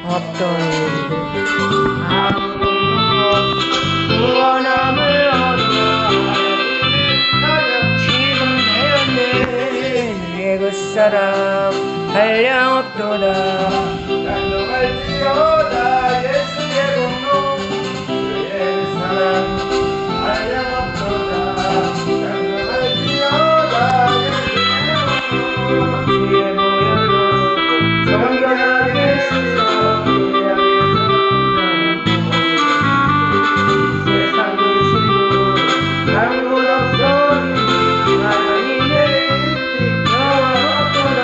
없던 아무 구원함을 얻어 지금 되었네. 내그 사람 한량없도다. 감동할지어다 예수의 공로 그의 사랑 한량없도다. 감동할지어다 예수의 공로 정결하게 쓰소 세상을 신고 아무도 없소니 하나님의 일찍 영원없도다.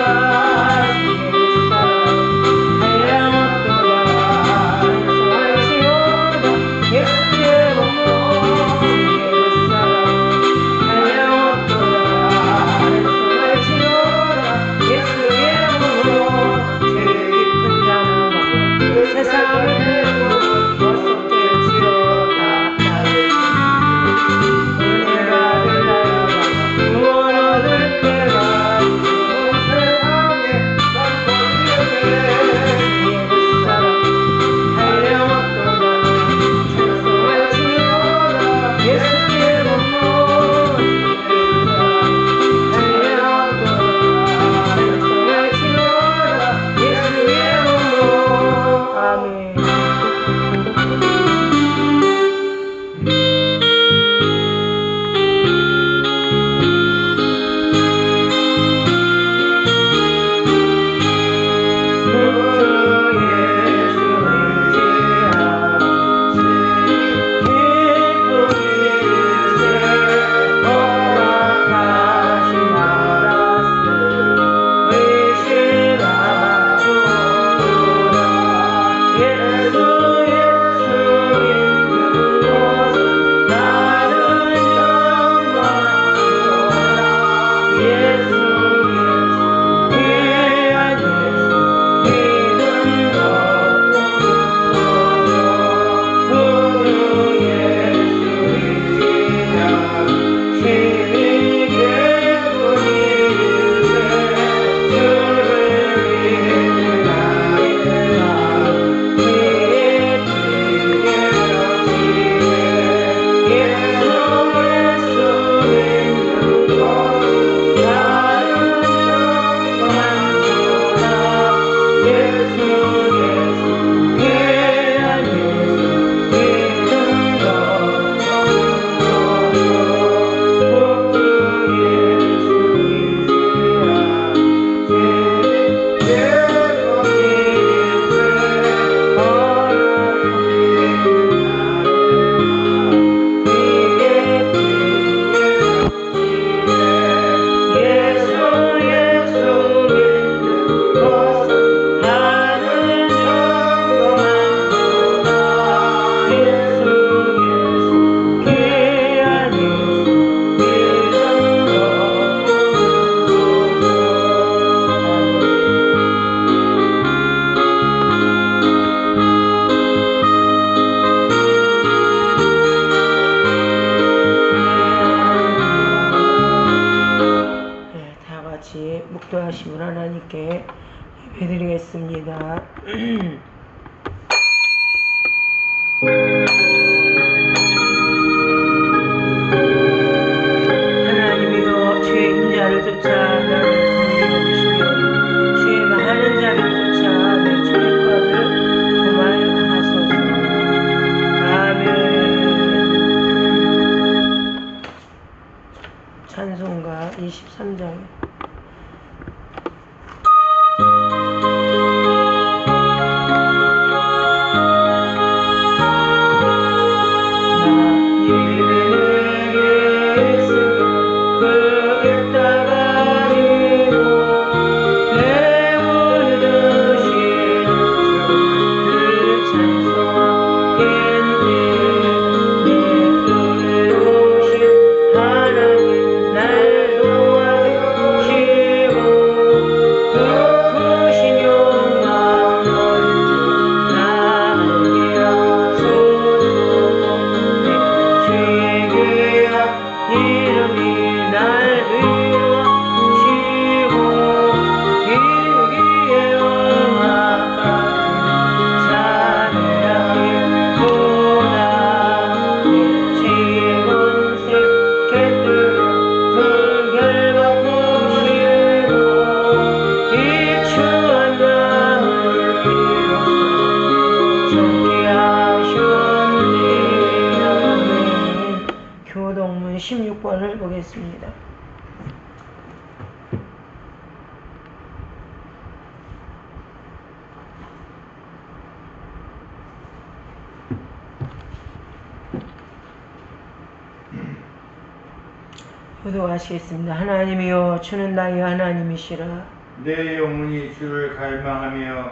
묵도하심을 하나님께 예배드리겠습니다. 하나님이여 주의 인자를 쫓아 나를 통일해 주시며 주의 많은 자를 쫓아 내 출입과를 도말하소서. 아멘. 찬송가 23장. 기도하시겠습니다. 기도하시겠습니다. 하나님이여 주는 나의 하나님이시라. 내 영혼이 주를 갈망하며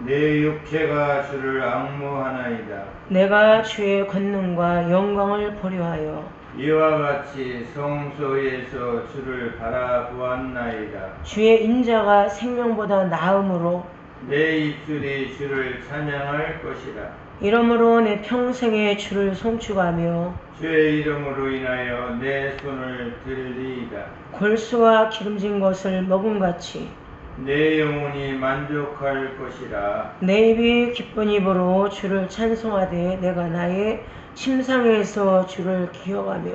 내 육체가 주를 앙모하나이다. 내가 주의 권능과 영광을 보려하여 이와 같이 성소에서 주를 바라보았나이다. 주의 인자가 생명보다 나음으로 내 입술이 주를 찬양할 것이라. 이러므로 내 평생에 주를 송축하며 주의 이름으로 인하여 내 손을 들리이다. 골수와 기름진 것을 먹음같이 내 영혼이 만족할 것이라. 내 입이 기쁜 입으로 주를 찬송하되 내가 나의 침상에서 주를 기억하며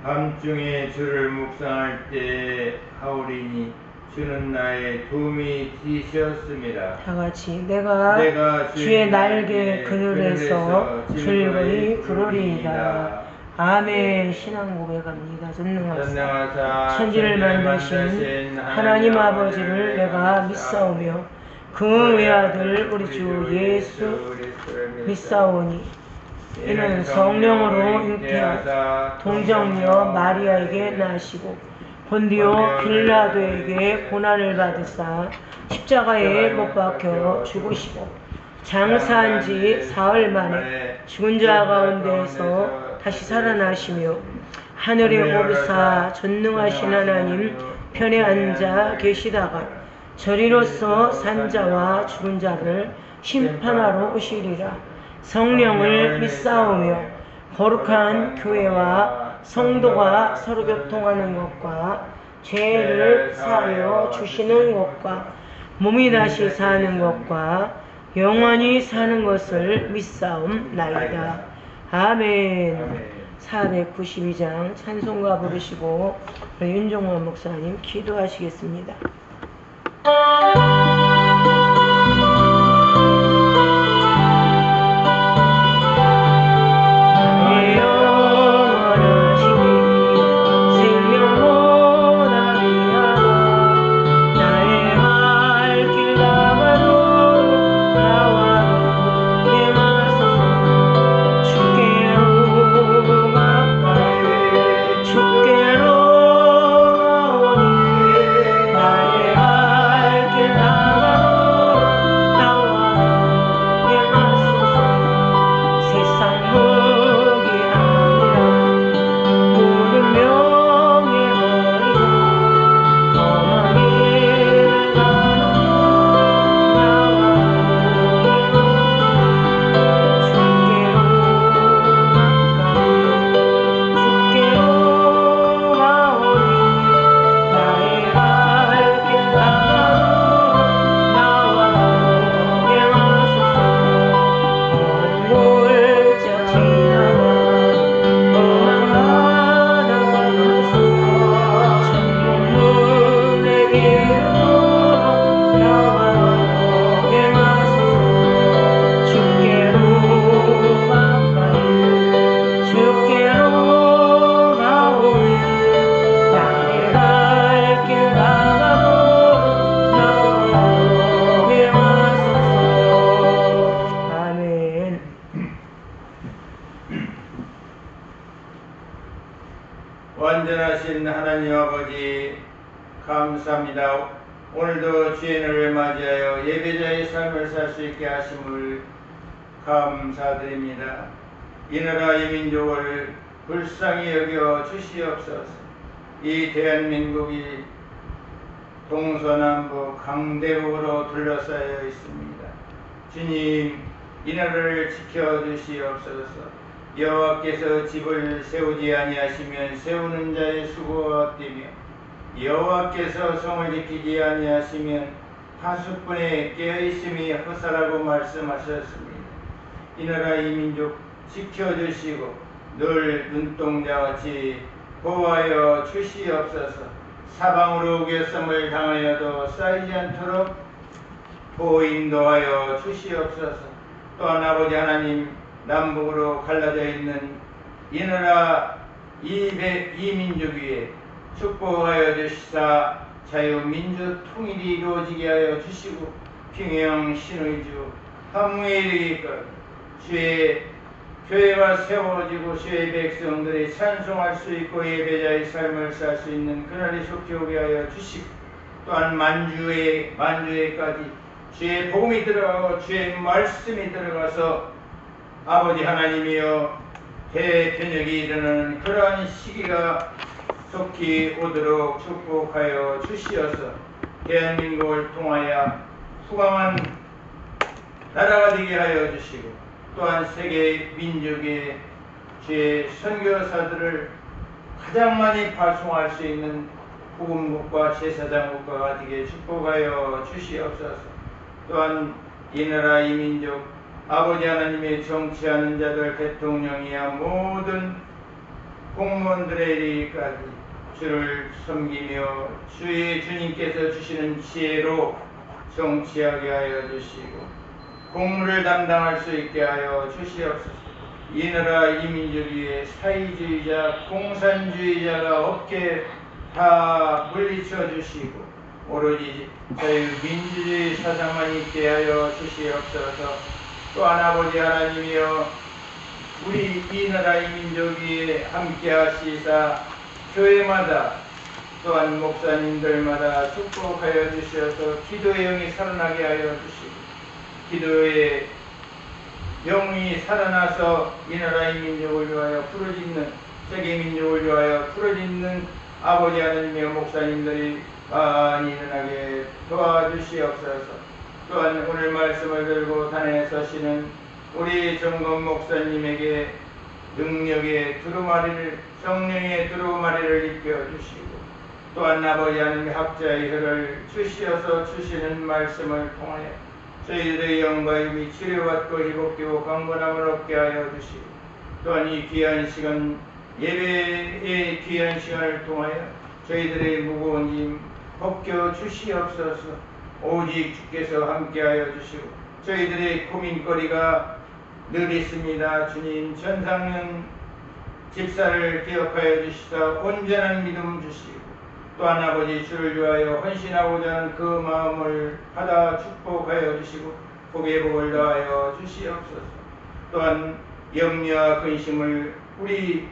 밤중에 주를 묵상할 때 하오리니 주는 나의 도움이 되셨습니다. 다같이 내가 주의 날개 그늘에서 즐거이 부르리이다. 아멘. 신앙 고백합니다. 전능하사 천지를 만드신 하나님 아버지를 내가 믿사오며 그 외아들 우리 주 예수 믿사오니 이는 성령으로 잉태하사 동정녀 마리아에게 나시고 본디오 빌라도에게 고난을 받으사 십자가에 못 박혀 죽으시고 장사한 지 사흘 만에 죽은 자 가운데에서 다시 살아나시며 하늘에 오르사 전능하신 하나님 편에 앉아 계시다가 저리로서 산 자와 죽은 자를 심판하러 오시리라. 성령을 믿사오며 거룩한 교회와 성도가 서로 교통하는 것과 죄를 사하여 주시는 것과 몸이 다시 사는 것과 영원히 사는 것을 믿사옵나이다. 아멘. 492장 찬송가 부르시고 우리 윤종원 목사님 기도하시겠습니다. 완전하신 하나님 아버지 감사합니다. 오늘도 주인을 맞이하여 예배자의 삶을 살 수 있게 하심을 감사드립니다. 이 나라 이 민족을 불쌍히 여겨 주시옵소서. 이 대한민국이 동서남북 강대국으로 둘러싸여 있습니다. 주님, 이 나라를 지켜주시옵소서. 여호와께서 집을 세우지 아니하시면 세우는 자의 수고가 뛰며 여호와께서 성을 지키지 아니하시면 파수꾼의 깨어있음이 헛사라고 말씀하셨습니다. 이 나라 이 민족 지켜주시고 늘 눈동자같이 보호하여 주시옵소서. 사방으로 우겨섬을 당하여도 쌓이지 않도록 보호 인도하여 주시옵소서. 또한 아버지 하나님, 남북으로 갈라져 있는 이 나라 이 민족 위에 축복하여 주시사 자유민주 통일이 이루어지게 하여 주시고 평양 신의주 한무에 이르기까지 주의 교회가 세워지고 주의 백성들이 찬송할 수 있고 예배자의 삶을 살 수 있는 그날이 속히 오게 하여 주시고 또한 만주에까지 주의 복음이 들어가고 주의 말씀이 들어가서 아버지 하나님이여 대변혁이 일어나는 그러한 시기가 속히 오도록 축복하여 주시어서 대한민국을 통하여 후강한 나라가 되게 하여 주시고 또한 세계 민족의 주의 선교사들을 가장 많이 발송할 수 있는 복음국가 제사장국가가 되게 축복하여 주시옵소서. 또한 이 나라 이 민족 아버지 하나님의 정치하는 자들 대통령이야 모든 공무원들에 이르기까지 주를 섬기며 주의 주님께서 주시는 지혜로 정치하게 하여 주시고 공무를 담당할 수 있게 하여 주시옵소서. 이 나라 이 민족 위에 사회주의자 공산주의자가 없게 다 물리쳐 주시고 오로지 자유민주주의 사상만 있게 하여 주시옵소서. 또한 아버지 하나님이여 우리 이 나라 이 민족 위에 함께 하시사 교회마다 또한 목사님들마다 축복하여 주시어서 기도의 영이 살아나게 하여 주시고 기도의 영이 살아나서 이 나라 이 민족을 위하여 부르짖는 세계 민족을 위하여 부르짖는 아버지 하나님의 목사님들이 많이 일어나게 도와주시옵소서. 또한 오늘 말씀을 들고 단에 서시는 우리 정건 목사님에게 능력의 두루마리를 성령의 두루마리를 입혀주시고 또한 아버지 하나님의 학자의 혀를 주시어서 주시는 말씀을 통하여 저희들의 영과임이 치료받고 회복되고 강건함을 얻게 하여 주시고 또한 이 귀한 시간 예배의 귀한 시간을 통하여 저희들의 무거운 짐 벗겨 주시옵소서. 오직 주께서 함께하여 주시고 저희들의 고민거리가 늘 있습니다. 주님 전상은 집사를 기억하여 주시사 온전한 믿음 주시고 또한 아버지 주를 위하여 헌신하고자 하는 그 마음을 받아 축복하여 주시고 복의 복을 더하여 주시옵소서. 또한 염려와 근심을 우리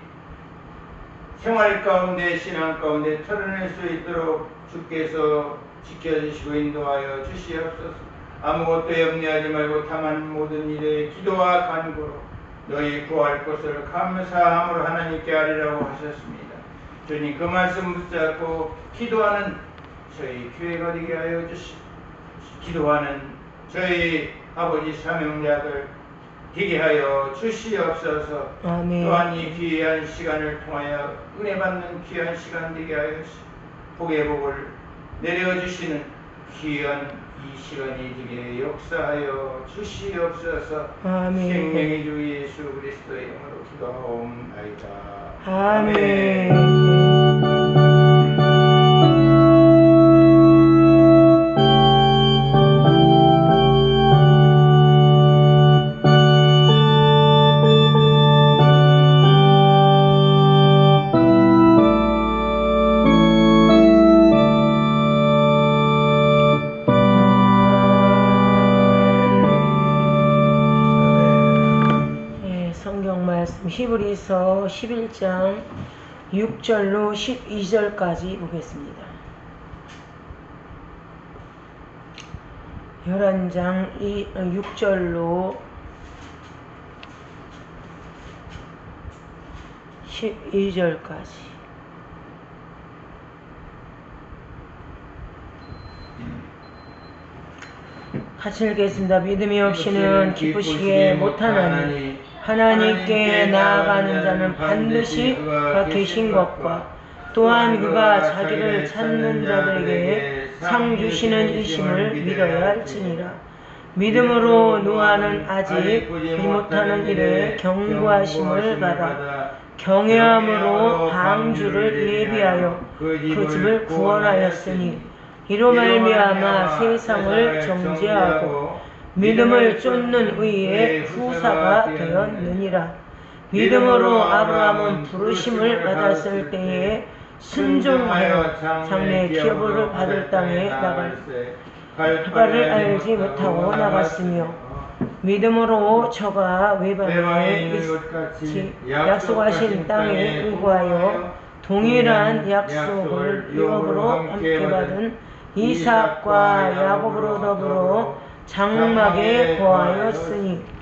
생활 가운데 신앙 가운데 털어낼 수 있도록 주께서 지켜주시고 인도하여 주시옵소서. 아무것도 염려하지 말고 다만 모든 일에 기도와 간구로 너희 구할 것을 감사함으로 하나님께 하리라고 하셨습니다. 주님 그 말씀 붙잡고 기도하는 저희 교회가 되게 하여 주시고 기도하는 저희 아버지 사명자들 되게 하여 주시옵소서. 아멘. 또한 이 귀한 시간을 통하여 은혜 받는 귀한 시간 되게 하여 주시고 복의 복을 내려주시는 귀한 이 시간이 되게 역사하여 주시옵소서. 아멘. 생명의 주 예수 그리스도의 이름으로 기도하옵나이다. 아멘. 히브리서 11장 6절로 12절까지 보겠습니다. 11장 6절로 12절까지 같이 읽겠습니다. 믿음이 없이는 기쁘시게 못하나니 하나님께 나아가는 자는 반드시 그가 계신 것과 또한 그가 자기를 찾는 자들에게 상 주시는 이심을 믿어야 할지니라. 믿음으로 노아는 아직 보지 못하는 일에 경고하심을 받아 경외함으로 방주를 예비하여 그 집을 구원하였으니 이로 말미암아 세상을 정죄하고 믿음을 쫓는 의의 후사가 되었느니라. 믿음으로 아브라함은 부르심을 받았을 때에 순종하여 장래 기업을 받을 땅에 나갈 바를 알지 못하고 나갔으며 믿음으로 저가 외방에 약속하신 땅에 의거하여 동일한 약속을 유업으로 함께 받은 이삭과 야곱으로 더불어 장막에 거하였으니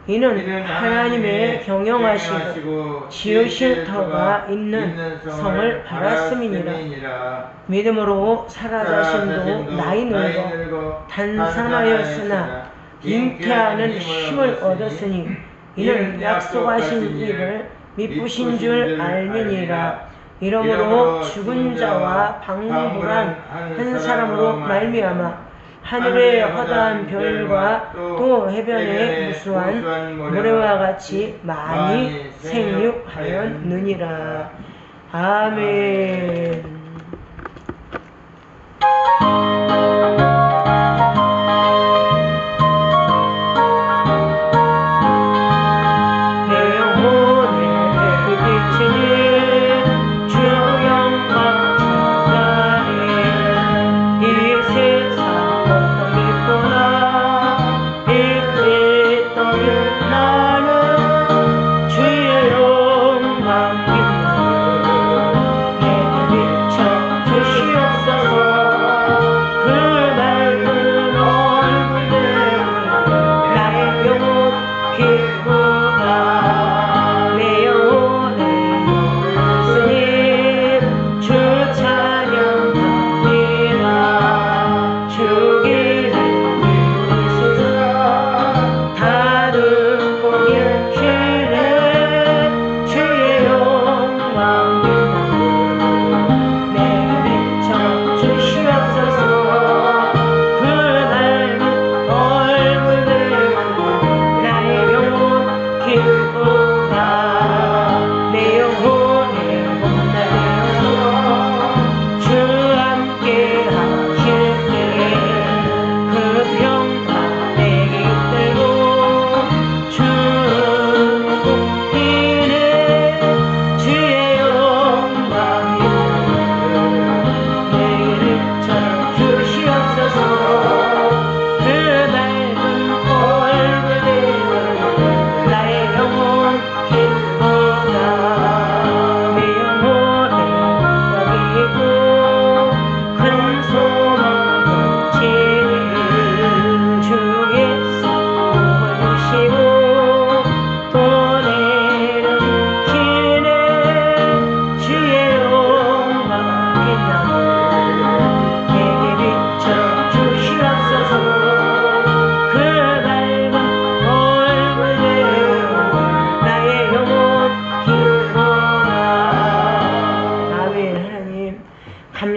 이는 하나님의 경영하시고 지으실 터가 있는 성을 바랐음이니라. 믿음으로 사라 자신도 나이 늙어 단산하였으나 잉태하는 힘을 얻었으니 이는 약속하신 일을 미쁘신 줄 알미니라. 이러므로 죽은 자와 방불한 한 사람으로 말미암아 하늘의 허다한 별과 또 해변의 무수한 모래와 같이 많이 생육하였느니라. 아멘.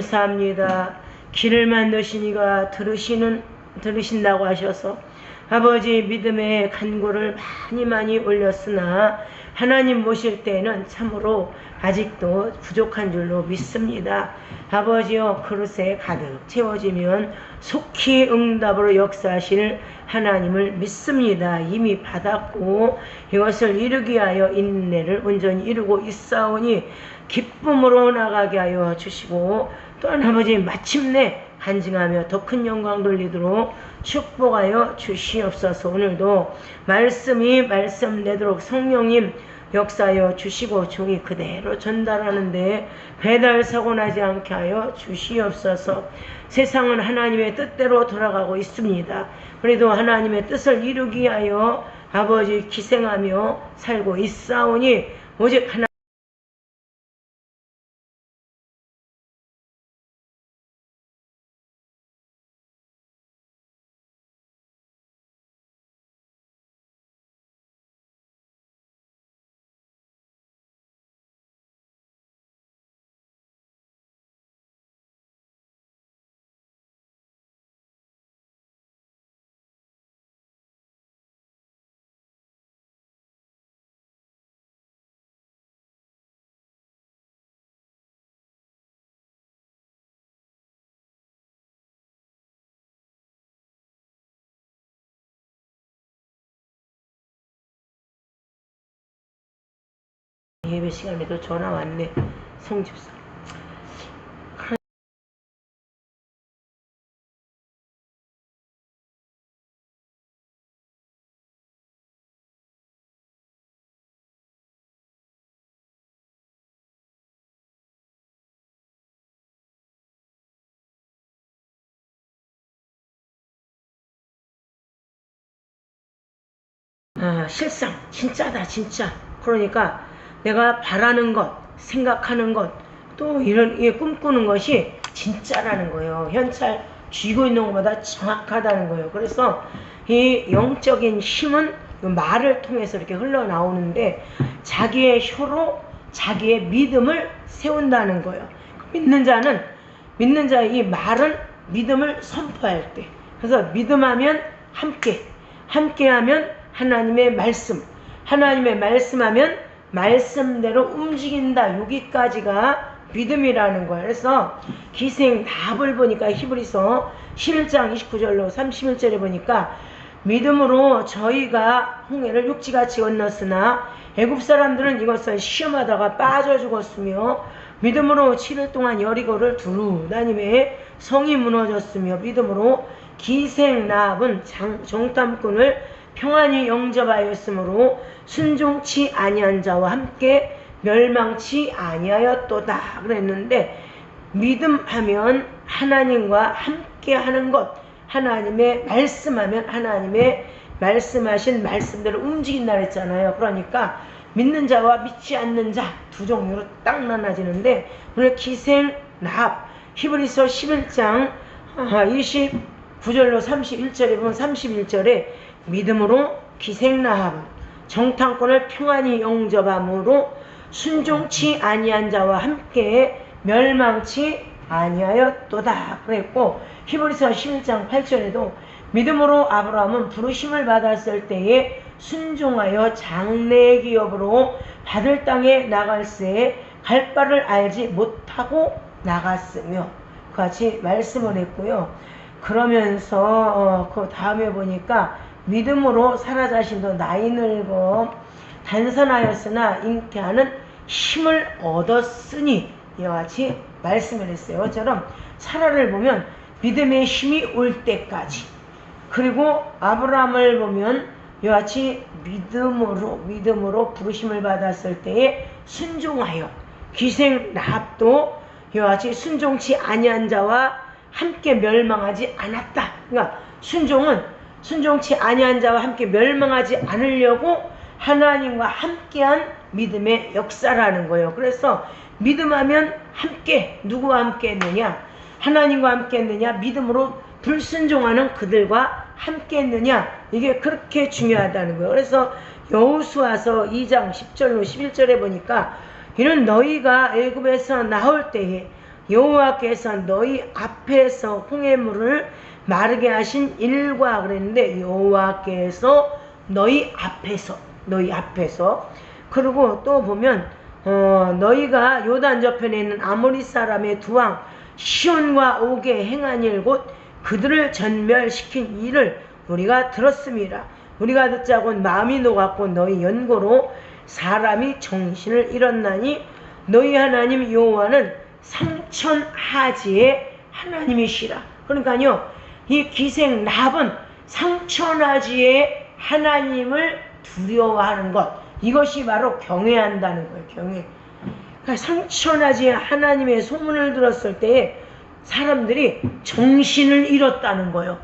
감사합니다. 길을 만드시니가 들으신다고 하셔서 아버지 믿음의 간구를 많이 올렸으나 하나님 모실 때에는 참으로 아직도 부족한 줄로 믿습니다. 아버지여 그릇에 가득 채워지면 속히 응답으로 역사하실 하나님을 믿습니다. 이미 받았고 이것을 이루기 위하여 인내를 온전히 이루고 있사오니 기쁨으로 나가게 하여 주시고 또한 아버지 마침내 간증하며 더 큰 영광 돌리도록 축복하여 주시옵소서. 오늘도 말씀이 말씀되도록 성령님 역사하여 주시고 종이 그대로 전달하는데 배달 사고 나지 않게 하여 주시옵소서. 세상은 하나님의 뜻대로 돌아가고 있습니다. 그래도 하나님의 뜻을 이루기 위하여 아버지 기생하며 살고 있사오니 오직 하나님 예배 시간에도 전화 왔네. 송집사. 실상 진짜다 진짜. 그러니까 내가 바라는 것, 생각하는 것, 또 이런 꿈꾸는 것이 진짜라는 거예요. 현찰 쥐고 있는 것보다 정확하다는 거예요. 그래서 이 영적인 힘은 말을 통해서 이렇게 흘러나오는데 자기의 혀로 자기의 믿음을 세운다는 거예요. 믿는 자의 이 말은 믿음을 선포할 때, 그래서 믿음하면 함께하면 하나님의 말씀, 하나님의 말씀하면 말씀대로 움직인다. 여기까지가 믿음이라는 거예요. 그래서 기생 나합을 보니까 히브리서 11장 29절로 31절에 보니까 믿음으로 저희가 홍해를 육지같이 건넜으나 애굽 사람들은 이것을 시험하다가 빠져 죽었으며 믿음으로 7일 동안 여리고를 두루 다니매 성이 무너졌으며 믿음으로 기생 나합은 정탐꾼을 평안히 영접하였으므로 순종치 아니한 자와 함께 멸망치 아니하였도다 그랬는데, 믿음하면 하나님과 함께 하는 것, 하나님의 말씀하면 하나님의 말씀하신 말씀대로 움직인다 그랬잖아요. 그러니까 믿는 자와 믿지 않는 자 두 종류로 딱 나눠지는데, 오늘 기생 나합 히브리서 11장 29절로 31절에 보면 31절에 믿음으로 기생 나합은 정탐꾼을 평안히 영접함으로 순종치 아니한 자와 함께 멸망치 아니하였도다 그랬고, 히브리서 11장 8절에도 믿음으로 아브라함은 부르심을 받았을 때에 순종하여 장래 기업으로 받을 땅에 나갈새 갈 바를 알지 못하고 나갔으며 같이 말씀을 했고요. 그러면서 그 다음에 보니까 믿음으로 사라 자신도 나이 늙어 단선하였으나 잉태하는 힘을 얻었으니 이와 같이 말씀을 했어요. 저처럼 사라를 보면 믿음의 힘이 올 때까지, 그리고 아브라함을 보면 이와 같이 믿음으로 부르심을 받았을 때에 순종하여, 기생 나합도 이와 같이 순종치 아니한 자와 함께 멸망하지 않았다. 그러니까 순종은 순종치 아니한 자와 함께 멸망하지 않으려고 하나님과 함께한 믿음의 역사라는 거예요. 그래서 믿음하면 함께, 누구와 함께 했느냐? 하나님과 함께 했느냐? 믿음으로 불순종하는 그들과 함께 했느냐? 이게 그렇게 중요하다는 거예요. 그래서 여호수아서 2장 10절로 11절에 보니까 이는 너희가 애굽에서 나올 때에 여호와께서 너희 앞에서 홍해물을 마르게 하신 일과 그랬는데, 여호와께서 너희 앞에서 그리고 또 보면 너희가 요단 저편에 있는 아모리 사람의 두 왕 시온과 옥에 행한 일 곧 그들을 전멸시킨 일을 우리가 들었습니다. 우리가 듣자고 마음이 녹았고 너희 연고로 사람이 정신을 잃었나니 너희 하나님 여호와는 상천하지의 하나님이시라. 그러니까요, 이 기생 나합은 상천하지의 하나님을 두려워하는 것, 이것이 바로 경외한다는 거예요. 경외. 그러니까 상천하지의 하나님의 소문을 들었을 때에 사람들이 정신을 잃었다는 거예요.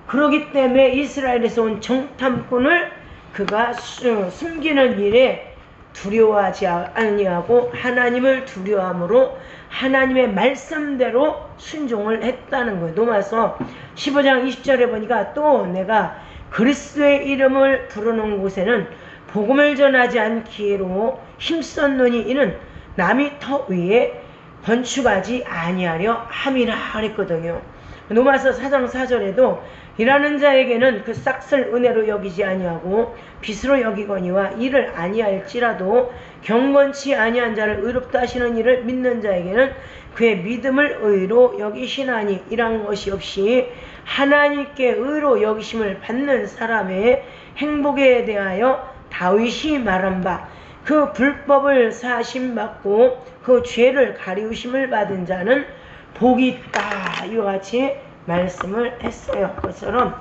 그렇기 때문에 이스라엘에서 온 정탐꾼을 그가 숨기는 일에 두려워하지 아니하고 하나님을 두려워함으로 하나님의 말씀대로 순종을 했다는 거예요. 로마서 15장 20절에 보니까 또 내가 그리스도의 이름을 부르는 곳에는 복음을 전하지 않기로 힘썼노니 이는 남이 터 위에 건축하지 아니하려 함이라 그랬거든요. 로마서 4장 4절에도 일하는 자에게는 그 싹을 은혜로 여기지 아니하고 빚으로 여기거니와 이를 아니할지라도 경건치 아니한 자를 의롭다 하시는 이를 믿는 자에게는 그의 믿음을 의로 여기시나니, 이란 것이 없이 하나님께 의로 여기심을 받는 사람의 행복에 대하여 다윗이 말한 바 그 불법을 사심받고 그 죄를 가리우심을 받은 자는 복이 있다. 이와 같이 말씀을 했어요. 그것처럼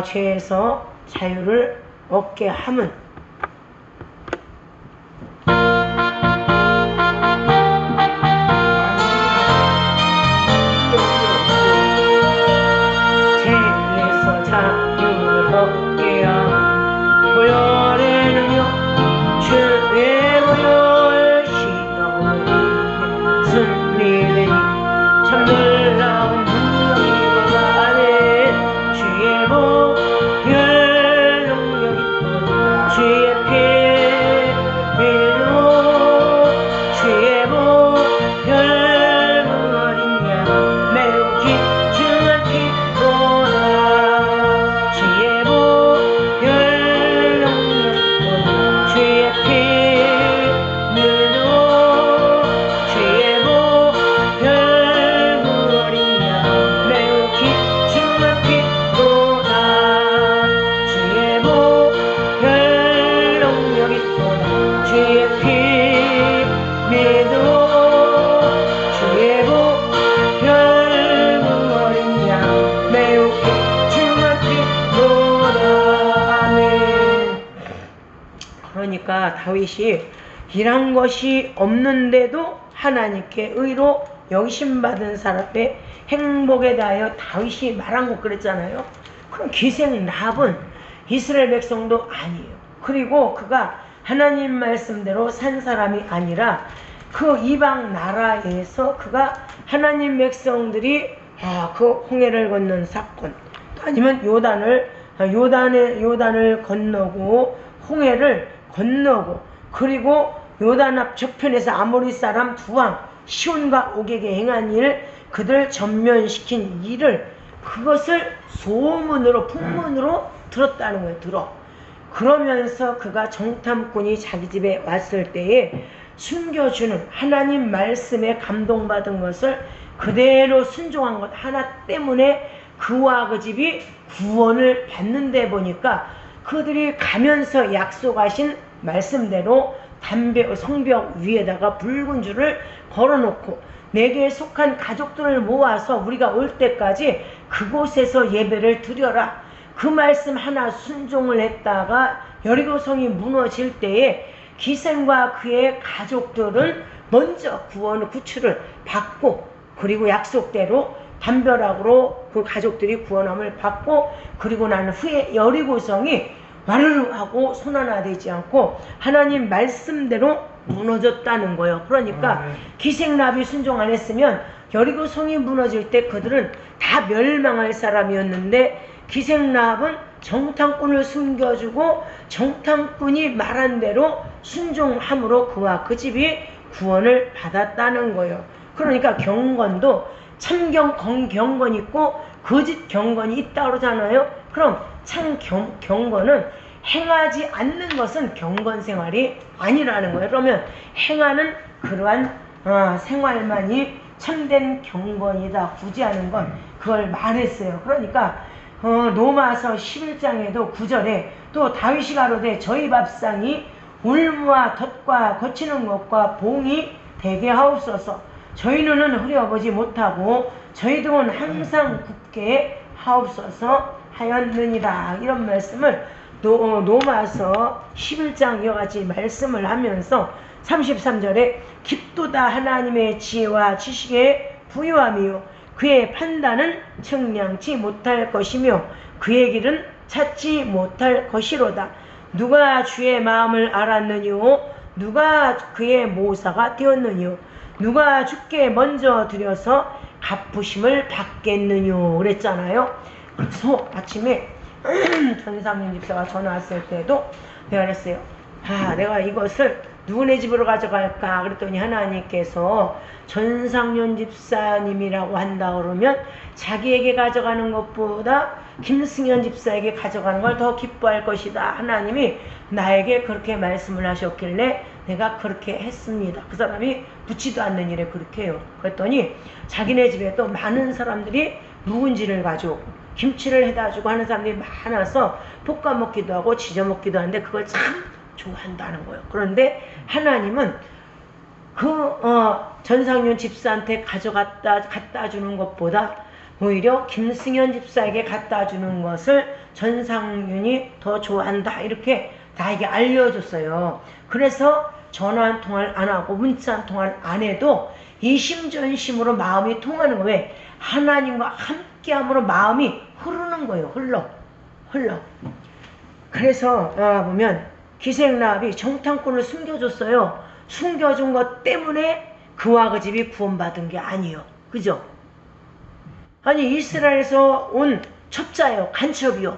죄에서 자유를 얻게 함은 죄에서 자유를 얻게 함 고열에는요 죄의 고열 시너울 승리되니 참 놀라운 능력이로다 아멘 주의 복을 능력이 주의 피로 주의 복을 무엇이냐 매우 귀중한 피로다 주의 복을 능력이 주의 피로 주의 복을 무엇이냐 매우 귀중한 피로다 주의 복을 능력이 있도다 주의 피 믿어 주의 복을 무엇이냐 매우 귀중한 피로다 아멘. 그러니까 다윗이 일한 것이 없는데도 하나님께 의로 여기심받은 사람의 행복에 대하여 다윗이 말한 것 그랬잖아요. 그럼 기생 랍은 이스라엘 백성도 아니에요. 그리고 그가 하나님 말씀대로 산 사람이 아니라 그 이방 나라에서 그가 하나님 백성들이 그 홍해를 건넌 사건 또 아니면 요단을 건너고 홍해를 건너고 그리고 요단 앞 저편에서 아모리 사람 두 왕 시온과 옥에게 행한 일 그들 전면시킨 일을 그것을 소문으로 풍문으로 들었다는 거예요. 그러면서 그가 정탐꾼이 자기 집에 왔을 때에 숨겨주는 하나님 말씀에 감동받은 것을 그대로 순종한 것 하나 때문에 그와 그 집이 구원을 받는데 보니까 그들이 가면서 약속하신 말씀대로 성벽 위에다가 붉은 줄을 걸어놓고 내게 속한 가족들을 모아서 우리가 올 때까지 그곳에서 예배를 드려라. 그 말씀 하나 순종을 했다가 여리고성이 무너질 때에 기생과 그의 가족들은 먼저 구출을 받고 그리고 약속대로 담벼락으로 그 가족들이 구원함을 받고 그리고 난 후에 여리고성이 와르르 하고 손 하나 되지 않고 하나님 말씀대로 무너졌다는 거예요. 그러니까 기생랍이 순종 안 했으면 여리고성이 무너질 때 그들은 다 멸망할 사람이었는데 기생랍은 정탐꾼을 숨겨주고 정탐꾼이 말한 대로 순종함으로 그와 그 집이 구원을 받았다는 거예요. 그러니까 경건도 참 경건 있고 거짓 경건이 있다고 그러잖아요. 그럼 참 경건은 행하지 않는 것은 경건 생활이 아니라는 거예요. 그러면 행하는 그러한 생활만이 참된 경건이다. 굳이 하는 건 그걸 말했어요. 그러니까 로마서 11장에도 9절에 또 다윗이 가로되 저희 밥상이 울무와 덫과 거치는 것과 봉이 되게 하옵소서. 저희 눈은 흐려보지 못하고 저희 등은 항상 굳게 하옵소서 하였느니라. 이런 말씀을 로마서 11장 이와 같이 말씀을 하면서 33절에 깊도다 하나님의 지혜와 지식에 부유함이요 그의 판단은 청량치 못할 것이며 그의 길은 찾지 못할 것이로다. 누가 주의 마음을 알았느뇨 누가 그의 모사가 되었느뇨 누가 주께 먼저 드려서 갚으심을 받겠느뇨 그랬잖아요. 그래서 아침에 전상윤 집사가 전화 왔을 때도 내가 그랬어요. 내가 이것을 누구네 집으로 가져갈까 그랬더니 하나님께서 전상윤 집사님이라고 한다 그러면 자기에게 가져가는 것보다 김승현 집사에게 가져가는 걸 더 기뻐할 것이다. 하나님이 나에게 그렇게 말씀을 하셨길래 내가 그렇게 했습니다. 그 사람이 붙지도 않는 일에 그렇게 해요. 그랬더니 자기네 집에 또 많은 사람들이 묵은지를 가지고 김치를 해다 주고 하는 사람들이 많아서 볶아 먹기도 하고 지져 먹기도 하는데 그걸 참 좋아한다는 거예요. 그런데 하나님은 전상윤 집사한테 갖다 주는 것보다 오히려 김승현 집사에게 갖다 주는 것을 전상윤이 더 좋아한다. 이렇게 나에게 알려줬어요. 그래서 전화 한 통화를 안 하고 문자 한 통화를 안 해도 이심전심으로 마음이 통하는 거예요. 왜? 하나님과 함께함으로 마음이 흐르는 거예요. 흘러. 그래서 보면 기생라합이 정탐꾼을 숨겨줬어요. 숨겨준 것 때문에 그와 그 집이 구원받은 게 아니에요. 그죠? 아니 이스라엘에서 온 첩자예요. 간첩이요.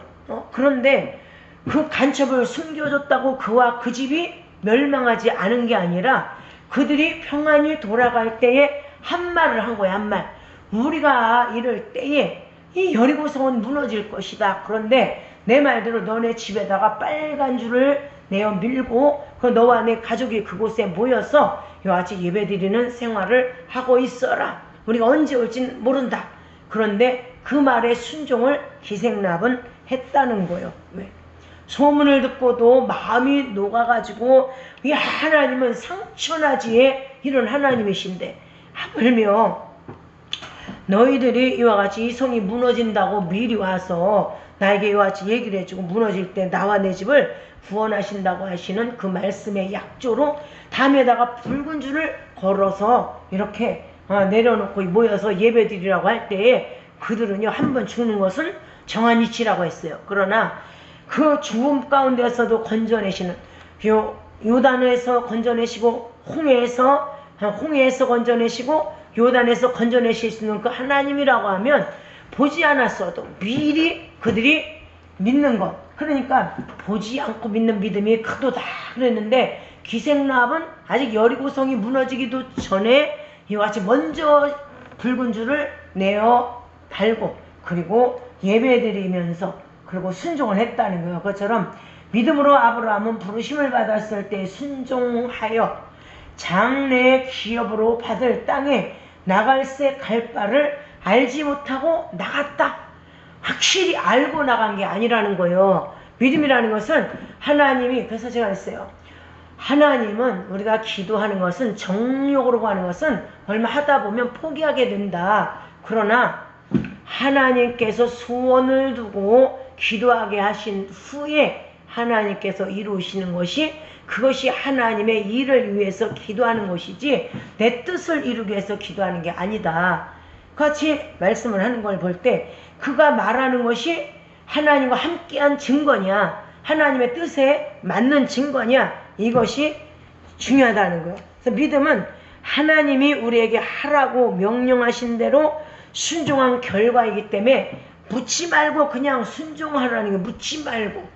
그런데 그 간첩을 숨겨줬다고 그와 그 집이 멸망하지 않은 게 아니라 그들이 평안히 돌아갈 때에 한 말을 한 거야. 한 말. 우리가 이럴 때에 이 여리고성은 무너질 것이다. 그런데 내 말대로 너네 집에다가 빨간 줄을 내어 밀고 그 너와 내 가족이 그곳에 모여서 이와같이 예배드리는 생활을 하고 있어라. 우리가 언제 올진 모른다. 그런데 그 말에 순종을 기생랍은 했다는 거예요. 왜? 소문을 듣고도 마음이 녹아가지고 이 하나님은 상처나지에 이런 하나님이신데 하물며 너희들이 이와 같이 이 성이 무너진다고 미리 와서 나에게 이와 같이 얘기를 해주고 무너질 때 나와 내 집을 구원하신다고 하시는 그 말씀의 약조로 담에다가 붉은 줄을 걸어서 이렇게 내려놓고 모여서 예배드리라고 할 때에 그들은요 한번 죽는 것은 정한 이치라고 했어요. 그러나 그 죽음 가운데서도 건져내시는 요단에서 건져내시고 홍해에서 건져내시고 요단에서 건져내실 수 있는 그 하나님이라고 하면 보지 않았어도 미리 그들이 믿는 것. 그러니까 보지 않고 믿는 믿음이 크도다 그랬는데 기생라합은 아직 여리고성이 무너지기도 전에 이와 같이 먼저 붉은 줄을 내어 달고 그리고 예배드리면서 그리고 순종을 했다는 거예요. 그것처럼 믿음으로 아브라함은 부르심을 받았을 때 순종하여 장래의 기업으로 받을 땅에 나갈새 갈 바를 알지 못하고 나갔다. 확실히 알고 나간 게 아니라는 거예요. 믿음이라는 것은 하나님이, 그래서 제가 했어요. 하나님은 우리가 기도하는 것은 정욕으로 하는 것은 얼마 하다 보면 포기하게 된다. 그러나 하나님께서 소원을 두고 기도하게 하신 후에 하나님께서 이루시는 것이 그것이 하나님의 일을 위해서 기도하는 것이지 내 뜻을 이루기 위해서 기도하는 게 아니다. 같이 말씀을 하는 걸 볼 때 그가 말하는 것이 하나님과 함께한 증거냐 하나님의 뜻에 맞는 증거냐 이것이 중요하다는 거예요. 그래서 믿음은 하나님이 우리에게 하라고 명령하신 대로 순종한 결과이기 때문에 묻지 말고 그냥 순종하라는 게 묻지 말고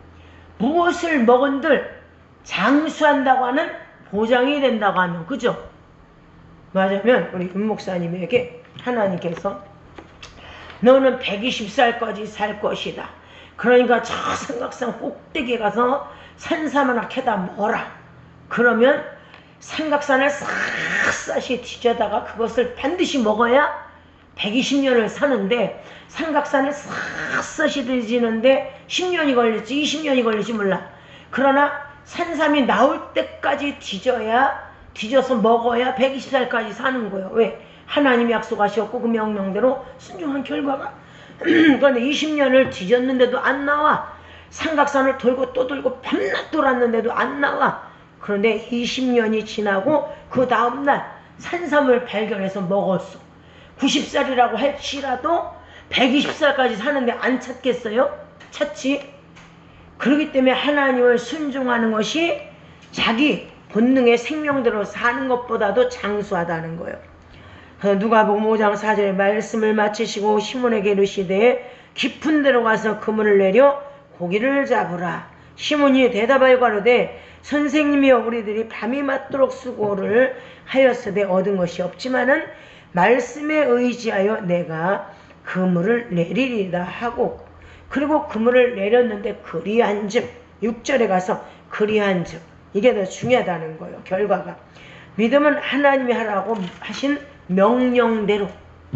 무엇을 먹은들 장수한다고 하는 보장이 된다고 하면 그죠? 맞으면 우리 윤 목사님에게 하나님께서 너는 120살까지 살 것이다. 그러니까 저 삼각산 꼭대기에 가서 산삼 캐다 먹어라. 그러면 삼각산을 싹싹이 뒤져다가 그것을 반드시 먹어야 120년을 사는데 삼각산을 싹싹이 뒤지는데 10년이 걸릴지 20년이 걸릴지 몰라. 그러나 산삼이 나올 때까지 뒤져서 먹어야 120살까지 사는 거예요. 왜? 하나님이 약속하셨고 그 명령대로 순종한 결과가 그런데 20년을 뒤졌는데도 안 나와. 삼각산을 돌고 또 돌고 밤낮 돌았는데도 안 나와. 그런데 20년이 지나고 그 다음날 산삼을 발견해서 먹었어. 90살이라고 할지라도 120살까지 사는데 안 찾겠어요? 찾지. 그렇기 때문에 하나님을 순종하는 것이 자기 본능의 생명대로 사는 것보다도 장수하다는 거예요. 누가복음 5장 4절의 말씀을 마치시고 시몬에게 이르시되 깊은 데로 가서 그물을 내려 고기를 잡으라. 시몬이 대답하여 가로되 선생님이여 우리들이 밤이 맞도록 수고를 하였으되 얻은 것이 없지만은 말씀에 의지하여 내가 그물을 내리리다 하고 그리고 그물을 내렸는데 그리한즉 6절에 가서 그리한즉 이게 더 중요하다는 거예요. 결과가 믿음은 하나님이 하라고 하신 명령대로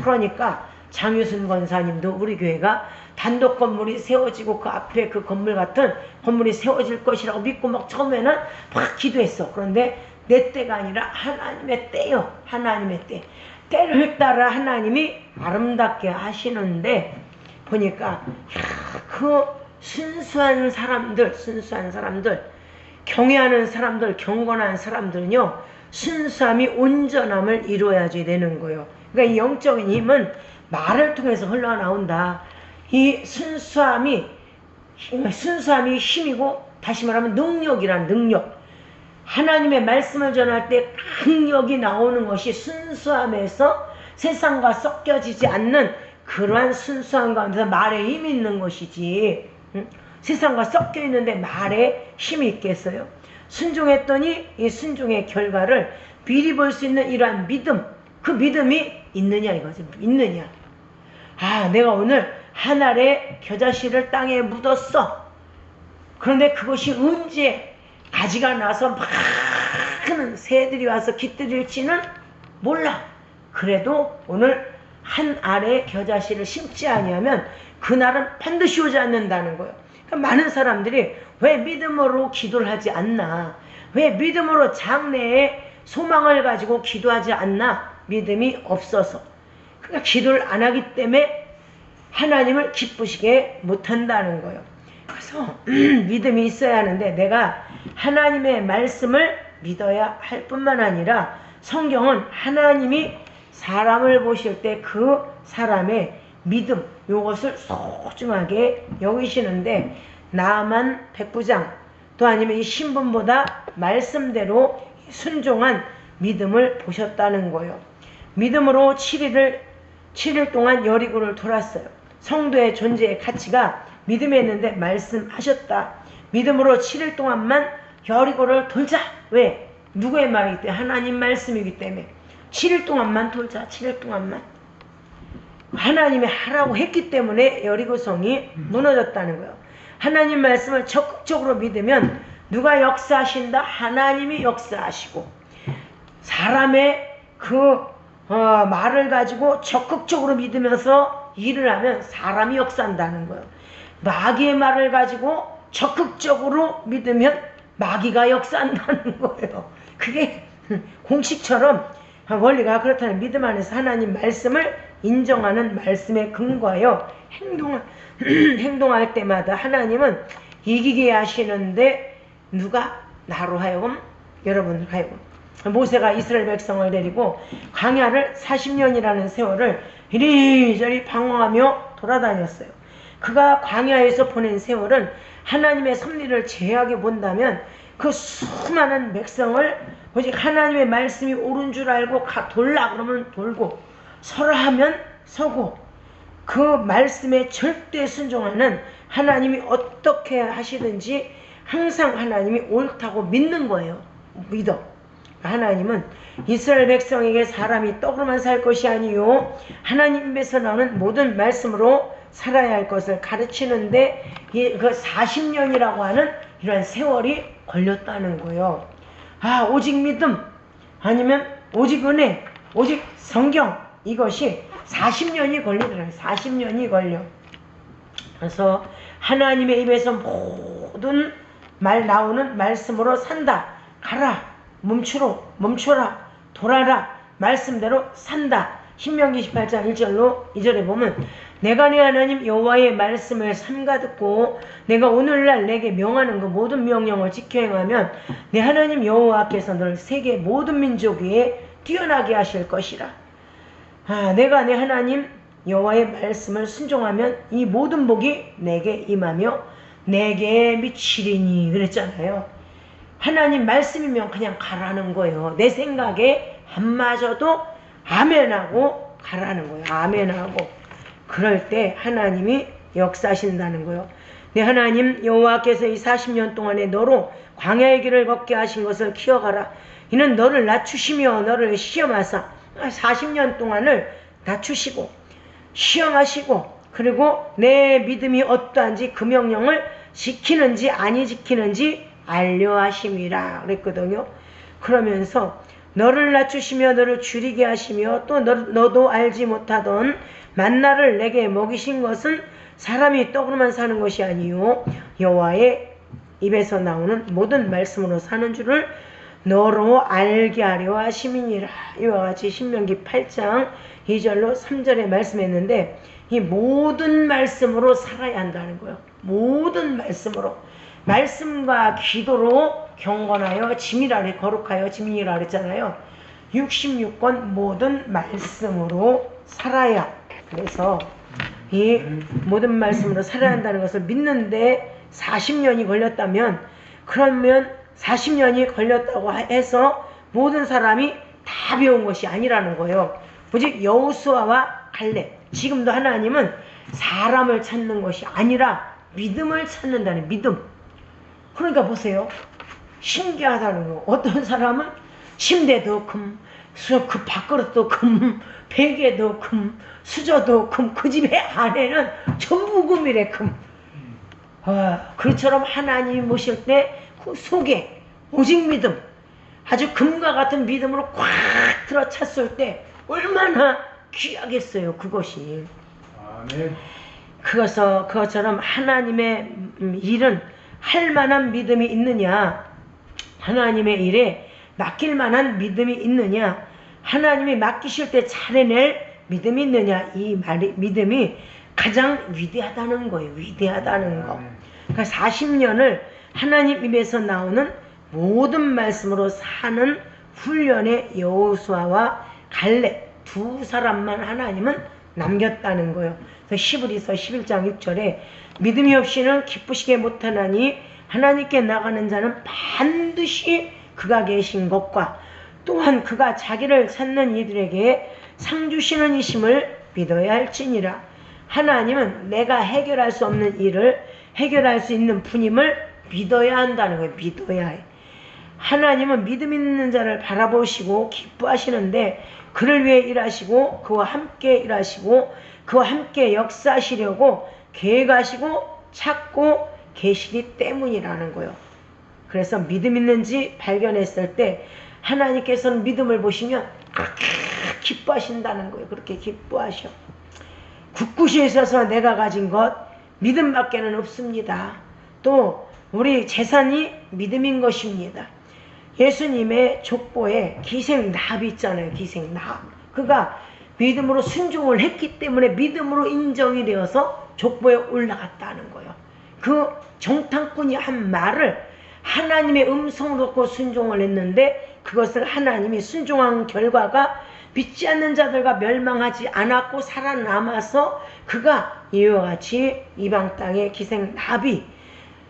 그러니까 장유순 권사님도 우리 교회가 단독 건물이 세워지고 그 앞에 그 건물 같은 건물이 세워질 것이라고 믿고 막 처음에는 막 기도했어. 그런데 내 때가 아니라 하나님의 때요. 하나님의 때. 때를 따라 하나님이 아름답게 하시는데 보니까 그 순수한 사람들, 경외하는 사람들, 경건한 사람들은요, 순수함이 온전함을 이루어야지 되는 거예요. 그러니까 이 영적인 힘은 말을 통해서 흘러나온다. 이 순수함이 힘이고, 다시 말하면 능력이란 능력. 하나님의 말씀을 전할 때 능력이 나오는 것이 순수함에서 세상과 섞여지지 않는 그러한 순수한 가운데서 말에 힘이 있는 것이지. 세상과 섞여 있는데 말에 힘이 있겠어요? 순종했더니 이 순종의 결과를 미리 볼 수 있는 이러한 믿음, 그 믿음이 있느냐 이거죠. 있느냐. 아, 내가 오늘 한 알의 겨자씨를 땅에 묻었어. 그런데 그것이 언제 가지가 나서 많은 새들이 와서 깃들일지는 몰라. 그래도 오늘 한 알의 겨자씨를 심지 아니하면 그날은 반드시 오지 않는다는 거예요. 그러니까 많은 사람들이 왜 믿음으로 기도를 하지 않나? 왜 믿음으로 장래에 소망을 가지고 기도하지 않나? 믿음이 없어서. 그러니까 기도를 안 하기 때문에 하나님을 기쁘시게 못한다는 거예요. 그래서 믿음이 있어야 하는데 내가 하나님의 말씀을 믿어야 할 뿐만 아니라 성경은 하나님이 사람을 보실 때 그 사람의 믿음, 요것을 소중하게 여기시는데 나만 백부장 또 아니면 이 신분보다 말씀대로 순종한 믿음을 보셨다는 거예요. 믿음으로 7일 동안 여리고를 돌았어요. 성도의 존재의 가치가 믿음에 있는데 말씀하셨다. 믿음으로 7일 동안만 여리고를 돌자. 왜? 누구의 말이기 때문에? 하나님 말씀이기 때문에 7일 동안만 돌자. 7일 동안만. 하나님이 하라고 했기 때문에 여리고성이 무너졌다는 거예요. 하나님 말씀을 적극적으로 믿으면 누가 역사하신다? 하나님이 역사하시고 사람의 그 말을 가지고 적극적으로 믿으면서 일을 하면 사람이 역사한다는 거예요. 마귀의 말을 가지고 적극적으로 믿으면 마귀가 역사한다는 거예요. 그게 공식처럼 원리가 그렇다는 믿음 안에서 하나님 말씀을 인정하는 말씀에 근거하여 행동할 때마다 하나님은 이기게 하시는데 누가? 나로 하여금, 여러분들 하여금. 모세가 이스라엘 백성을 데리고 광야를 40년이라는 세월을 이리저리 방황하며 돌아다녔어요. 그가 광야에서 보낸 세월은 하나님의 섭리를 제하게 본다면 그 수많은 백성을 오직 하나님의 말씀이 옳은 줄 알고 돌라 그러면 돌고 서라 하면 서고 그 말씀에 절대 순종하는 하나님이 어떻게 하시든지 항상 하나님이 옳다고 믿는 거예요. 믿어. 하나님은 이스라엘 백성에게 사람이 떡으로만 살 것이 아니요 하나님 입에서 나오는 모든 말씀으로 살아야 할 것을 가르치는데 그 40년이라고 하는 이러한 세월이 걸렸다는 거예요. 아, 오직 믿음 아니면 오직 은혜, 오직 성경 이것이 40년이 걸리더라고요. 40년이 걸려. 그래서 하나님의 입에서 모든 나오는 말씀으로 산다. 가라. 멈춰라. 돌아라. 말씀대로 산다. 신명기 18장 1절로 2절에 보면 내가 내 하나님 여호와의 말씀을 삼가 듣고 내가 오늘날 내게 명하는 그 모든 명령을 지켜 행하면 내 하나님 여호와께서 너를 세계 모든 민족 위에 뛰어나게 하실 것이라. 아, 내가 내 하나님 여호와의 말씀을 순종하면 이 모든 복이 내게 임하며 내게 미치리니 그랬잖아요. 하나님 말씀이면 그냥 가라는 거예요. 내 생각에 안 맞아도 아멘하고 가라는 거예요. 아멘하고. 그럴 때 하나님이 역사하신다는 거예요. 내 하나님 여호와께서 이 40년 동안에 너로 광야의 길을 걷게 하신 것을 기억하라. 이는 너를 낮추시며 너를 시험하사 40년 동안을 낮추시고 시험하시고 그리고 내 믿음이 어떠한지 그 명령을 지키는지 아니 지키는지 알려하심이라 그랬거든요. 그러면서 너를 낮추시며 너를 줄이게 하시며 또 너도 알지 못하던 만나를 내게 먹이신 것은 사람이 떡으로만 사는 것이 아니요 여호와의 입에서 나오는 모든 말씀으로 사는 줄을 너로 알게 하려 하심이니라. 이와 같이 신명기 8장 2절로 3절에 말씀했는데, 이 모든 말씀으로 살아야 한다는 거예요. 모든 말씀으로. 말씀과 기도로 경건하여 짐이라 거룩하여 짐이라 그랬잖아요. 66권 모든 말씀으로 살아야. 그래서 이 모든 말씀으로 살아야 한다는 것을 믿는데 40년이 걸렸다면, 그러면 40년이 걸렸다고 해서 모든 사람이 다 배운 것이 아니라는 거예요. 오직 여호수아와 갈렙, 지금도 하나님은 사람을 찾는 것이 아니라 믿음을 찾는다는 믿음. 그러니까 보세요. 신기하다는 거. 어떤 사람은 침대도 금, 그 밥그릇도 금, 베개도 금, 수저도 금, 그 집의 안에는 전부 금이래, 금. 그처럼 하나님이 모실 때 그 속에 오직 믿음, 아주 금과 같은 믿음으로 꽉 들어 찼을 때 얼마나 귀하겠어요, 그것이. 아멘. 그것처럼 하나님의 일은 할 만한 믿음이 있느냐, 하나님의 일에 맡길 만한 믿음이 있느냐, 하나님이 맡기실 때 잘해낼 믿음이 있느냐, 이 말이 믿음이 가장 위대하다는 거예요. 위대하다는 거. 그러니까 40년을 하나님 입에서 나오는 모든 말씀으로 사는 훈련에 여호수아와 갈렙 두 사람만 하나님은 남겼다는 거예요. 그래서 히브리서 11장 6절에 믿음이 없이는 기쁘시게 못하나니 하나님께 나가는 자는 반드시 그가 계신 것과 또한 그가 자기를 찾는 이들에게 상 주시는 이심을 믿어야 할지니라. 하나님은 내가 해결할 수 없는 일을 해결할 수 있는 분임을 믿어야 한다는 거예요. 믿어야 해. 하나님은 믿음 있는 자를 바라보시고 기뻐하시는데 그를 위해 일하시고 그와 함께 일하시고 그와 함께 역사하시려고 계획하시고 찾고 계시기 때문이라는 거예요. 그래서 믿음 있는지 발견했을 때 하나님께서는 믿음을 보시면 기뻐하신다는 거예요. 그렇게 기뻐하셔. 굳굳이 있어서 내가 가진 것 믿음밖에는 없습니다. 또 우리 재산이 믿음인 것입니다. 예수님의 족보에 기생납이 있잖아요. 기생납. 그가 믿음으로 순종을 했기 때문에 믿음으로 인정이 되어서 족보에 올라갔다는 거예요. 그 정탐꾼이 한 말을 하나님의 음성을 듣고 순종을 했는데 그것을 하나님이 순종한 결과가 믿지 않는 자들과 멸망하지 않았고 살아남아서 그가 이와 같이 이방 땅의 기생납이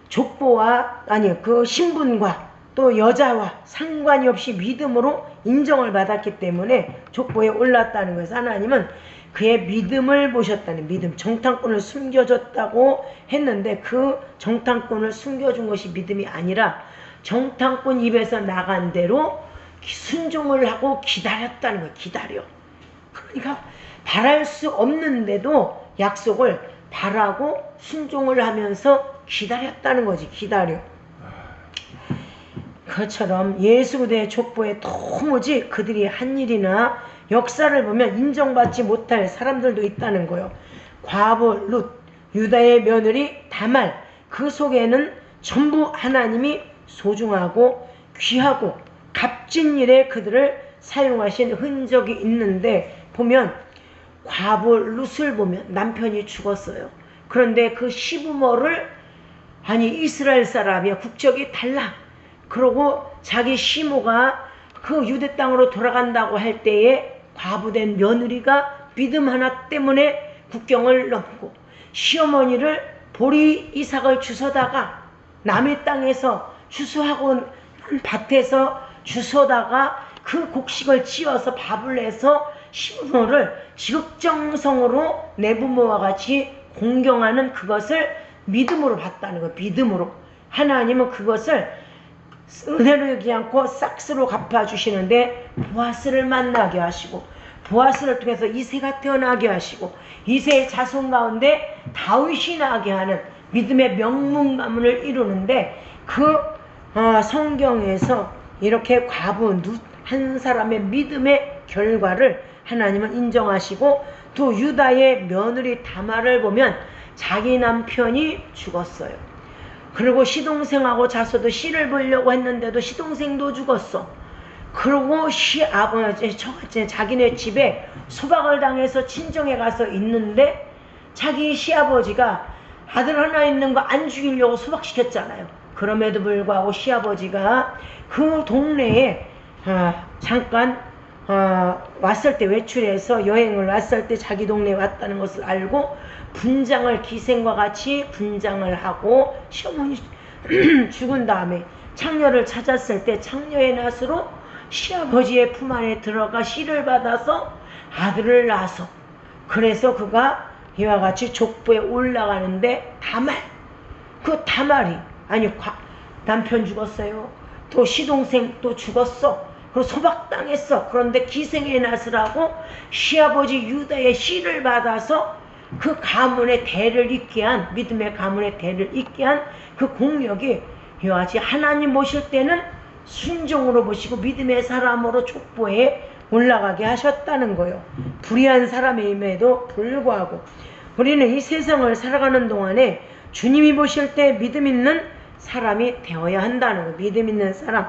족보와 그 신분과 또 여자와 상관이 없이 믿음으로 인정을 받았기 때문에 족보에 올랐다는 것을 하나님은 그의 믿음을 보셨다는 믿음, 정탐꾼을 숨겨줬다고 했는데 그 정탐꾼을 숨겨준 것이 믿음이 아니라 정탐꾼 입에서 나간 대로 순종을 하고 기다렸다는 거예요. 기다려. 그러니까 바랄 수 없는데도 약속을 바라고 순종을 하면서 기다렸다는 거지. 기다려. 그처럼 예수 그대의 족보에 도무지 그들이 한 일이나 역사를 보면 인정받지 못할 사람들도 있다는 거예요. 과부 룻, 유다의 며느리 다말, 그 속에는 전부 하나님이 소중하고 귀하고 값진 일에 그들을 사용하신 흔적이 있는데 보면 과부 룻을 보면 남편이 죽었어요. 그런데 그 시부모를 이스라엘 사람이야. 국적이 달라. 그러고 자기 시모가 그 유대 땅으로 돌아간다고 할 때에 과부된 며느리가 믿음 하나 때문에 국경을 넘고 시어머니를 보리 이삭을 주워다가 남의 땅에서 주워하고 밭에서 주워다가 그 곡식을 찧어서 밥을 해서 시부모를 지극정성으로 내 부모와 같이 공경하는 그것을 믿음으로 봤다는 거예요. 믿음으로. 하나님은 그것을 은혜로 여기지 않고 싹스로 갚아주시는데 보아스를 만나게 하시고 보아스를 통해서 이새가 태어나게 하시고 이새의 자손 가운데 다윗이 나게 하는 믿음의 명문 가문을 이루는데 그 성경에서 이렇게 과부 한 사람의 믿음의 결과를 하나님은 인정하시고 또 유다의 며느리 다말을 보면 자기 남편이 죽었어요. 그리고 시동생하고 자서도 씨를 보려고 했는데도 시동생도 죽었어. 그리고 자기네 집에 소박을 당해서 친정에 가서 있는데 자기 시아버지가 아들 하나 있는 거 안 죽이려고 소박시켰잖아요. 그럼에도 불구하고 시아버지가 그 동네에 잠깐 왔을 때, 외출해서 여행을 왔을 때 자기 동네에 왔다는 것을 알고 분장을, 기생과 같이 분장을 하고 시어머니 죽은 다음에 창녀를 찾았을 때 창녀의 낫으로 시아버지의 품 안에 들어가 씨를 받아서 아들을 낳아서, 그래서 그가 이와 같이 족보에 올라가는데 그 다말이 남편 죽었어요. 또 시동생 또 죽었어. 그리고 소박당했어. 그런데 기생의 낫을 하고 시아버지 유다의 씨를 받아서 그 가문의 대를 잇게 한, 믿음의 가문의 대를 잇게 한 그 공력이 이와 같이 하나님 모실 때는 순종으로 모시고 믿음의 사람으로 족보에 올라가게 하셨다는 거예요. 불의한 사람임에도 불구하고 우리는 이 세상을 살아가는 동안에 주님이 보실 때 믿음 있는 사람이 되어야 한다는 거예요. 믿음 있는 사람.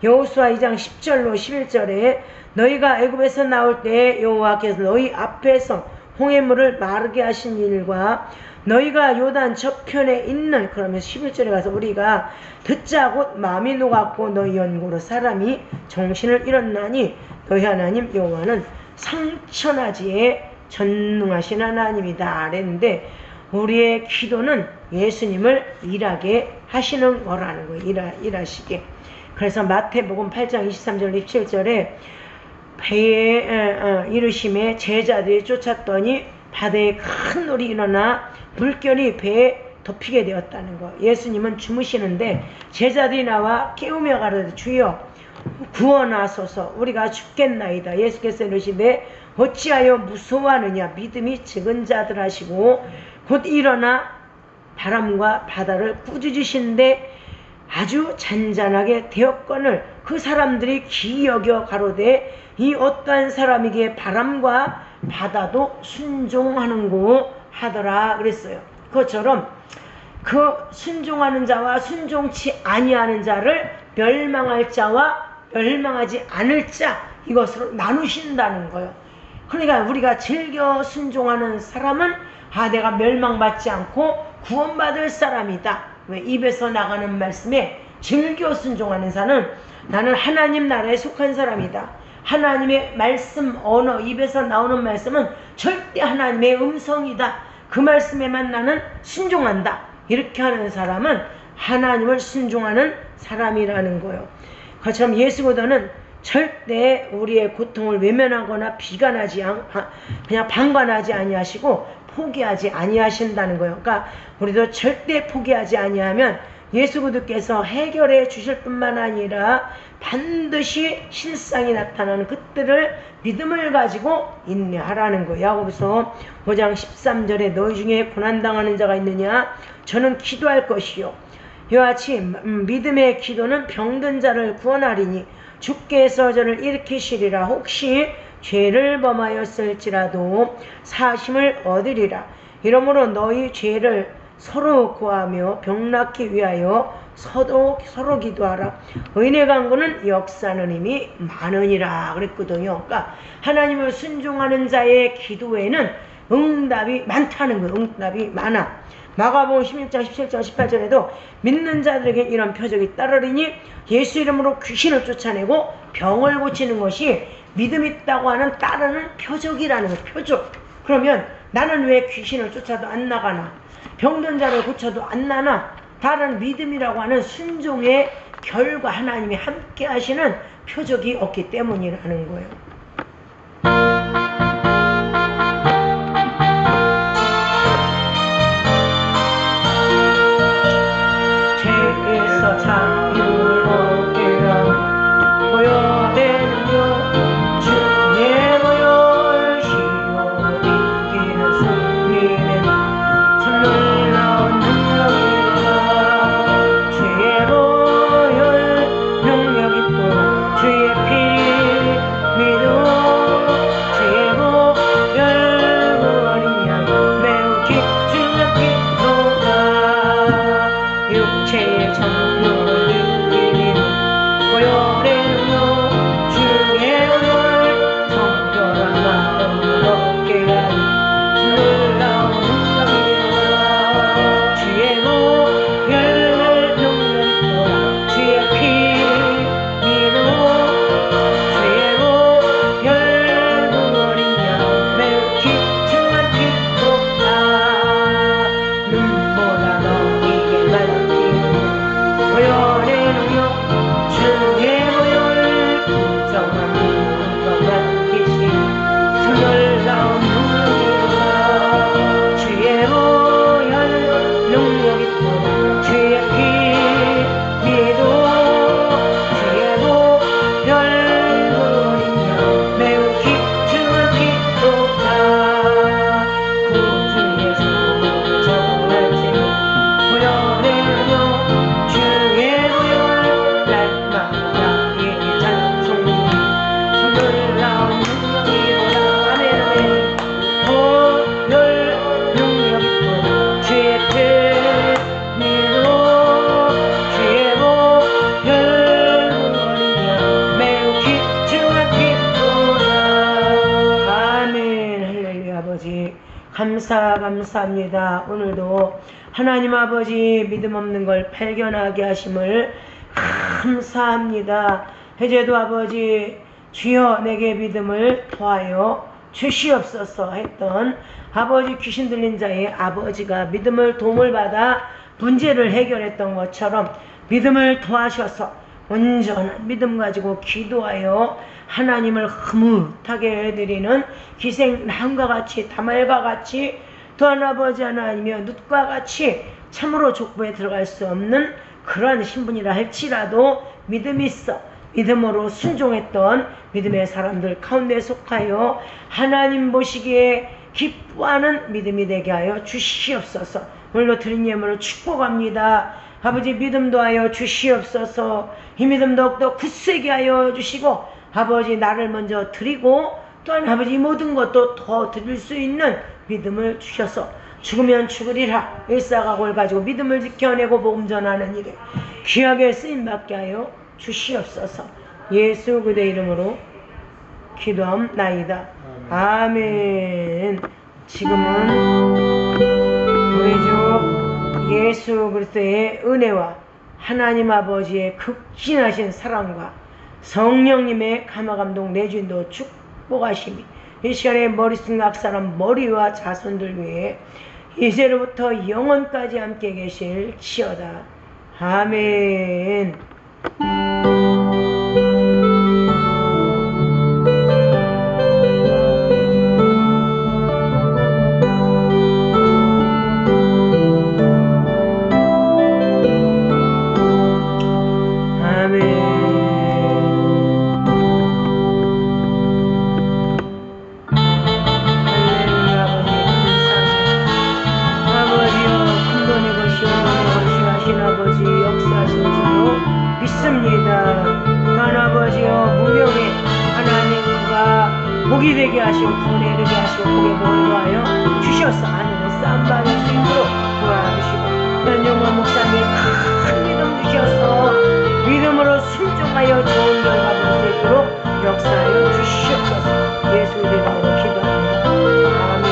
여호수아 2장 10절로 11절에 너희가 애굽에서 나올 때 여호와께서 너희 앞에서 홍해물을 마르게 하신 일과 너희가 요단 저편에 있는, 그러면 11절에 가서 우리가 듣자 곧 마음이 녹았고 너희 연고로 사람이 정신을 잃었나니 너희 하나님 여호와는 상천하지에 전능하신 하나님이다 그랬는데, 우리의 기도는 예수님을 일하게 하시는 거라는 거예요. 일하시게. 그래서 마태복음 8장 23절 27절에 배에 이르심에 제자들이 쫓았더니 바다에 큰 놀이 일어나 물결이 배에 덮이게 되었다는 거. 예수님은 주무시는데 제자들이 나와 깨우며 가로되 주여 구원하소서, 우리가 죽겠나이다. 예수께서 이르시되 어찌하여 무서워하느냐, 믿음이 적은 자들 하시고 곧 일어나 바람과 바다를 꾸짖으신데 아주 잔잔하게 되었거늘 그 사람들이 기여겨 가로되 이 어떠한 사람에게 바람과 바다도 순종하는고 하더라 그랬어요. 그것처럼 그 순종하는 자와 순종치 아니하는 자를 멸망할 자와 멸망하지 않을 자, 이것으로 나누신다는 거예요. 그러니까 우리가 즐겨 순종하는 사람은 내가 멸망받지 않고 구원받을 사람이다. 왜? 입에서 나가는 말씀에 즐겨 순종하는 자는 나는 하나님 나라에 속한 사람이다. 하나님의 말씀, 언어, 입에서 나오는 말씀은 절대 하나님의 음성이다. 그 말씀에만 나는 순종한다. 이렇게 하는 사람은 하나님을 순종하는 사람이라는 거예요. 그처럼 예수보다는 절대 우리의 고통을 외면하거나 비관하지 그냥 방관하지 아니하시고 포기하지 아니하신다는 거예요. 그러니까 우리도 절대 포기하지 아니하면 예수 그리스도께서 해결해 주실 뿐만 아니라 반드시 실상이 나타나는 그때를 믿음을 가지고 인내하라는 거예요. 야고보서 5장 13절에 너희 중에 고난당하는 자가 있느냐? 저는 기도할 것이요. 이와 같이 믿음의 기도는 병든 자를 구원하리니 주께서 저를 일으키시리라. 혹시 죄를 범하였을지라도 사심을 얻으리라. 이러므로 너희 죄를 서로 구하며 병낫기 위하여 서로 기도하라. 의인의 간구는 역사는 이미 많으니라 그랬거든요. 그러니까 하나님을 순종하는 자의 기도에는 응답이 많다는 거예요. 응답이 많아. 마가복음 16장 17절 18절에도 믿는 자들에게 이런 표적이 따르리니 예수 이름으로 귀신을 쫓아내고 병을 고치는 것이 믿음 있다고 하는 따르는 표적이라는 거예요. 표적. 그러면 나는 왜 귀신을 쫓아도 안 나가나? 병든 자를 고쳐도 안 나나? 다른 믿음이라고 하는 순종의 결과, 하나님이 함께 하시는 표적이 없기 때문이라는 거예요. 죄에서 자유를 얻게 하여 보여내는요 주의 보혈 시온이 이기는 승리는 주 놀라운 능력이라. 주의 보혈 능력이 또 주의 피 믿음 감사합니다. 오늘도 하나님 아버지 믿음 없는 걸 발견하게 하심을 감사합니다. 해제도 아버지 주여 내게 믿음을 더하여 주시옵소서 했던 아버지 귀신 들린 자의 아버지가 믿음을 도움을 받아 문제를 해결했던 것처럼 믿음을 더하셔서 온전한 믿음 가지고 기도하여 하나님을 흐뭇하게 해드리는 기생남과 같이 다말과 같이 또한 아버지 하나님이여 룻과 같이 참으로 족보에 들어갈 수 없는 그러한 신분이라 할지라도 믿음이 있어 믿음으로 순종했던 믿음의 사람들 가운데 속하여 하나님 보시기에 기뻐하는 믿음이 되게 하여 주시옵소서. 오늘도 드린 예물을 축복합니다. 아버지 믿음도 하여 주시옵소서. 이 믿음 더욱더 굳세게 하여 주시고 아버지 나를 먼저 드리고 또한 아버지 모든 것도 더 드릴 수 있는 믿음을 주셔서 죽으면 죽으리라 일사각오를 가지고 믿음을 지켜내고 복음 전하는 일에 귀하게 쓰임받게 하여 주시옵소서. 예수 그대 이름으로 기도함나이다. 아멘. 지금은 우리 주 예수 그리스도의 은혜와 하나님 아버지의 극진하신 사랑과 성령님의 감화감동 내주인도 축복하심이 이 시간에 머리 쓴각 사람 머리와 자손들 위해 이제로부터 영원까지 함께 계실지어다. 아멘. 복이 되게 하시고 구원에 이르게 하시고 복에 모이게 하여 주셔서 하늘의 쌈박의 주인으로 구하시고 변영원 목사님 큰 믿음 주셔서 믿음으로 순종하여 좋은 결과 볼 수 있도록 역사하여 주시옵소서. 예수 이름으로 기도합니다. 아멘.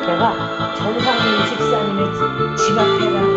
내가 전상민 집사님의 집 앞에가